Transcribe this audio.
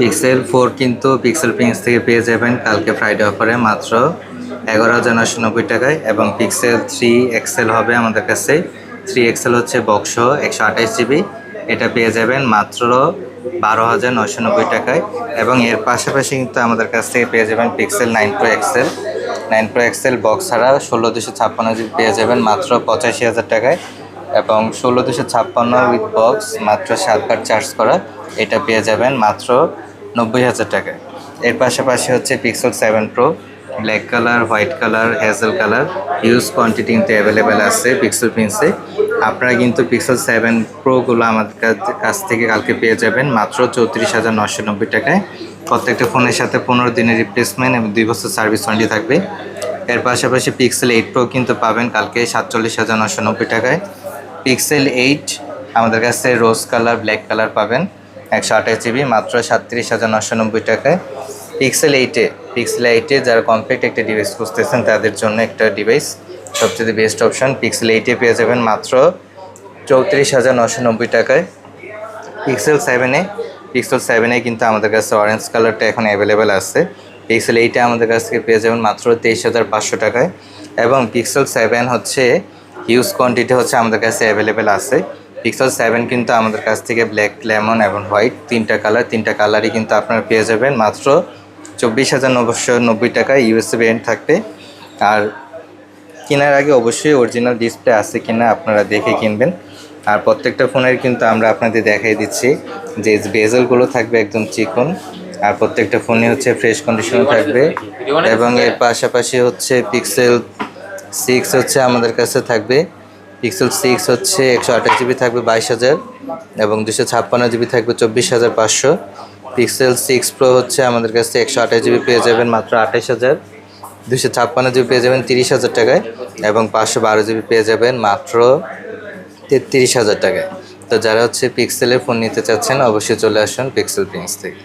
Pixel 4 কিন্তু pixel Prince থেকে পেয়ে যাবেন কালকে ফ্রাইডে অফারে মাত্র 11,990 টাকায়। এবং পিক্সেল 3 এক্সেল হবে আমাদের কাছে। 3 এক্সেল হচ্ছে বক্স 128 জিবি, এটা পেয়ে যাবেন মাত্র 12,990 টাকায়। এবং এর পাশাপাশি কিন্তু আমাদের কাছ থেকে পেয়ে যাবেন পিক্সেল 9 Pro এক্সেল বক্স ছাড়া 16,256 জিবি পেয়ে যাবেন মাত্র 85,000 টাকায়। এবং 16,256 উইথ বক্স মাত্র 7 বার চার্জ করা, এটা পেয়ে যাবেন মাত্র 90,000 টাকায়। এর পাশাপাশি হচ্ছে pixel 7 Pro black colour, white colour, hazel colour huge quantity কিন্তু অ্যাভেলেবেল আছে পিক্সেল প্রিন্সে। আপনারা কিন্তু পিক্সেল 7 Proগুলো আমাদের কাছ থেকে কালকে পেয়ে যাবেন মাত্র 34,990 টাকায়। প্রত্যেকটা ফোনের সাথে 15 দিনের রিপ্লেসমেন্ট এবং 2 বছর সার্ভিস ওয়ারেন্টি থাকবে। এর পাশাপাশি পিক্সেল 8 Pro কিন্তু পাবেন কালকে 47,990 টাকায়। পিক্সেল 8 আমাদের কাছে রোজ কালার, ব্ল্যাক কালার পাবেন 128 জিবি মাত্র 37,990 টাকায়। পিক্সেল 8-এ যারা কমপ্লিট একটা ডিভাইস খুঁজতেছেন তাদের জন্য একটা ডিভাইস সবচেয়ে বেস্ট অপশন। পিক্সেল 8-এ পেয়ে যাবেন মাত্র 34,990 টাকায়। পিক্সেল 7-এ কিন্তু আমাদের কাছে অরেঞ্জ কালারটা এখন অ্যাভেলেবেল আছে। পিক্সেল 8-এ আমাদের কাছ থেকে পেয়ে যাবেন মাত্র 23,500 টাকায়। এবং পিক্সেল 7 হচ্ছে হিউজ কোয়ান্টিটি হচ্ছে আমাদের কাছে অ্যাভেলেবেল আছে। পিক্সেল 7 কিন্তু আমাদের কাছ থেকে ব্ল্যাক, লেমন এবং হোয়াইট তিনটা কালারই কিন্তু আপনারা পেয়ে যাবেন মাত্র 24,990 টাকায়। ইউএসএ ভেরিয়েন্ট থাকবে। আর কেনার আগে অবশ্যই অরিজিনাল ডিসপ্লে আছে কিনা আপনারা দেখে কিনবেন। আর প্রত্যেকটা ফোনের কিন্তু আমরা আপনাদের দেখাই দিচ্ছি যে বেজেলগুলো থাকবে একদম চিকন। আর প্রত্যেকটা ফোনে হচ্ছে ফ্রেশ কন্ডিশন থাকবে। এবং এর পাশাপাশি হচ্ছে পিক্সেল 6 হচ্ছে আমাদের কাছে থাকবে। পিক্সেল 6 হচ্ছে 128 জিবি থাকবে 22,000 এবং 256 জিবি থাকবে 24,500। পিক্সেল 6 Pro হচ্ছে আমাদের কাছে 128 জিবি পেয়ে যাবেন মাত্র 28,000, 256 জিবি পেয়ে যাবেন 30,000 টাকায় এবং 512 জিবি পেয়ে যাবেন মাত্র 33,000 টাকায়। তো যারা হচ্ছে পিক্সেলের ফোন নিতে চাচ্ছেন অবশ্যই চলে আসুন পিক্সেল প্রিন্স থেকে।